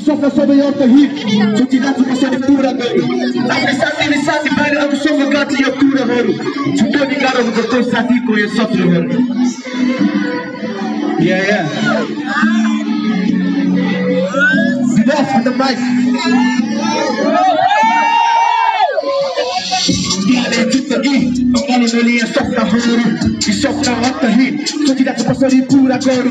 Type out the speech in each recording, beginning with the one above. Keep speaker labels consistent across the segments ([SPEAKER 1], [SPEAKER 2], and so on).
[SPEAKER 1] स्वप्न सबै अर्थहीन सोचिरहेको कसरी पुरा गरौँ आफ्नै साथीले साथी भाइले अरूसँग गाँच्छ यो कुराहरू छुट्याउने गाह्रो हुन्छ कोही साथीको यो शत्रुहरू Boss with the mic. Only a soft you soft up the heat. So that's a sorry pura guru.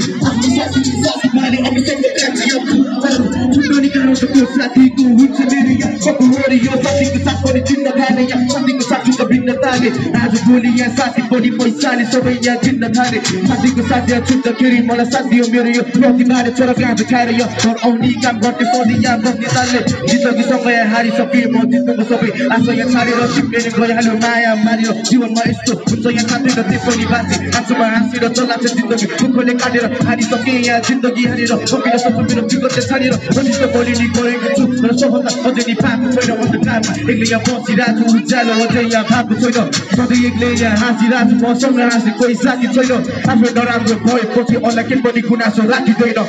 [SPEAKER 1] Money on the same that's your Tony Carlos, the Satiku, which is your something to start for the Jinda Tani, something to start to bring the Tani. As a bully and Sati body for Sally, so when you're Jinda Tani, something to start to the Kiri Molasati, Mirio, Rocky Mari, Chorogan to carry your only come got before the young of the Tali. This is somewhere Harry Sophie, Montino Sophie, as I am carried on ship, Hello Maya, Mario, you and Maestro, so you can't do the Tiffany Bassi, and so I see the Tola Tindog, who call it Cadero, Harry Sophia, Tindogi, Harry, Sophia, Sophia, people that Harry, what is the Polini going to the Sofa, or the Papa, on the time, Iglia, Bosirato, Jello, or Jaya, Papa, so the Iglia, Hasirato, or someone has the Koisaki, Toyo, after the boy, put it on the Kimboni Kunaso, Raki Dodo,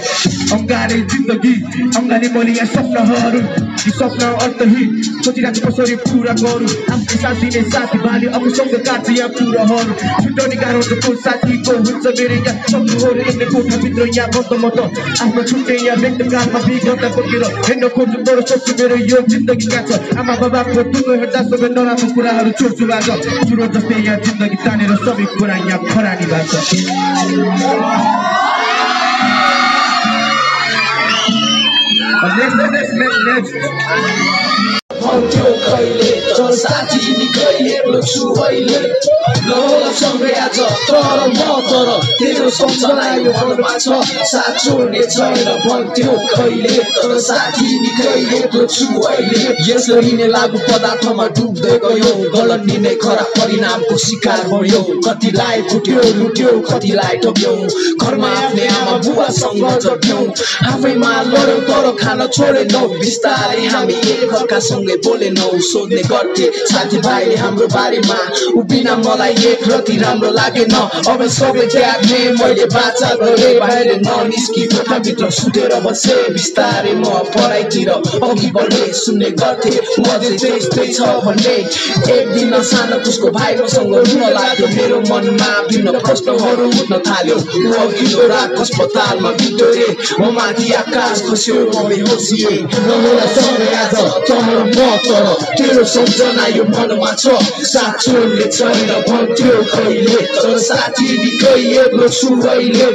[SPEAKER 1] on Gary, Tindogi, on Ganimoli, and Sofna Horu, the Sofna of the heat, so that's a sorry Pura Goru, and the Sati Valley of the Songa Katia Pura Horu, Tony Garo, the full Sati, go with the Miria, something holding in the Kuka Vidroya, Motomoto, after Tutea, make the Gama big on the Pokiro, and the Kotoro Sosibero, you did the Gata, I'm a Baba for Tuno, that's the Vendora Pura, the Churchuago, Turo the Paya, did the Gitani, the Sovic Kuranya, Parani Basa. Next. साथी निकैले लुछु अहिले नहोला सँगै आज तर म तर तेरो सम्झना यो मनमा छ साथ छोड्ने छैन भन्थ्यो कहिले तर साथी निकैले लुछु अहिले यसरी नै लागु पदार्थमा डुब्दै गयो गलत नै खराब परिणामको शिकार बन्यो कतिलाई फुट्यो लुट्यो कतिलाई टोक्यो घरमा आफ्नै आमा बुवासँग झट्यौ आफैमा लड्यौ तर खान छोडेनौ बिस्तारै हामी एकअर्कासँगै बोलेनौ सोध्ने गर्थे साथीभाइले हाम्रो बारेमा उभिन मलाई एक रति राम्रो लागेन अब सबै त्याग्ने मैले बाचा गरे बाहिर ननिस्की कोठाभित्र सुतेर बसे बिस्तारै म पढाइतिर अघि बढे सुन्ने गर्थे म त्यस्तै छ भन्ने एक दिन सानो उसको भाइ मसँग रुन लाग्यो मेरो मनमा भिन्न प्रश्नहरू उठ्न थाल्यो उ अघिल्लो रात अस्पतालमा बित्यो रे म माथि आकाश खस्यो म बेहोसिए नहोला सँगै आज तर म तर तेरो सम्झना यो मनमा छ साथ छोड्ने छैन भन्थ्यो कहिले तर साथी निकै एक्लो छु अहिले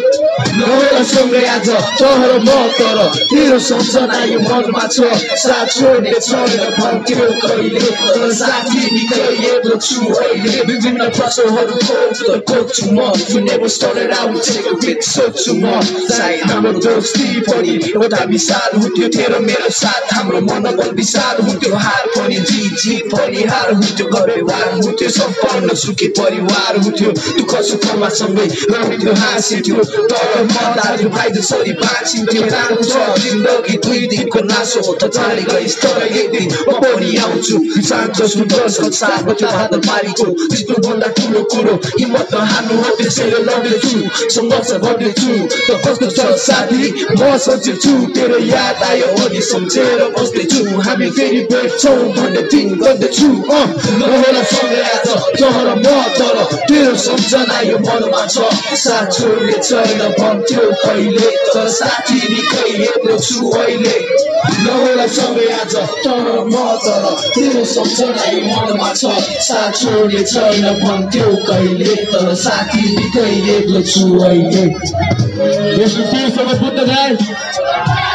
[SPEAKER 1] नहोला सँगै आज तर म तर तेरो सम्झना यो मनमा छ साथ छोड्ने छैन भन्थ्यो कहिले तर साथी निकै एक्लो छु अहिले विभिन्न प्रश्नहरूको उत्तर खोज्छु म You never started out take a bit सोच्छु म सायद हाम्रो दोस्ती पनि एउटा विशाल हुन्थ्यो तेरो मेरो साथ हाम्रो मनोबल विशाल हुन्थ्यो हार पनि जीत पनि हार हुन्थ्यो व्यवहार हुन्थ्यो सम्पन्न सुखी परिवार हुन्थ्यो दुःख सुखमा सँगै रह्थ्यो हाँसिन्थ्यो तर म दाजुभाइ जसरी बाँचिन्थ्यो राम्रो छ जिन्दगी दुई दिनको नासो त जाने गइस् तर एक दिन म पनि आउँछु शान्त सुन्दर संसारमा त्यो हात पारीको त्यस्तो भन्दा ठुलो कुरो हिम्मत नहार्नु हो त्यसैले लड्दैछु सङ्घर्ष गर्दैछु त कस्तो छ साथी म सोच्छु तेरो याद आयो अनि सम्झेर बस्दैछु हामी फेरि भेट्छौँ भन्ने दिन गर्दैछु नहोला सँगै आज तर म तर तेरो सम्झना यो मनमा छ साथ छोड्ने छैन भन्थ्यो कहिले तर साथी निकै एक्लो छु अहिले नहोला सँगै आज तर म तर तेरो सम्झना यो मनमा छ साथ छोड्ने छैन भन्थ्यो कहिले तर साथी निकै एक्लो छु अहिले. Yes, you feel so much, guys.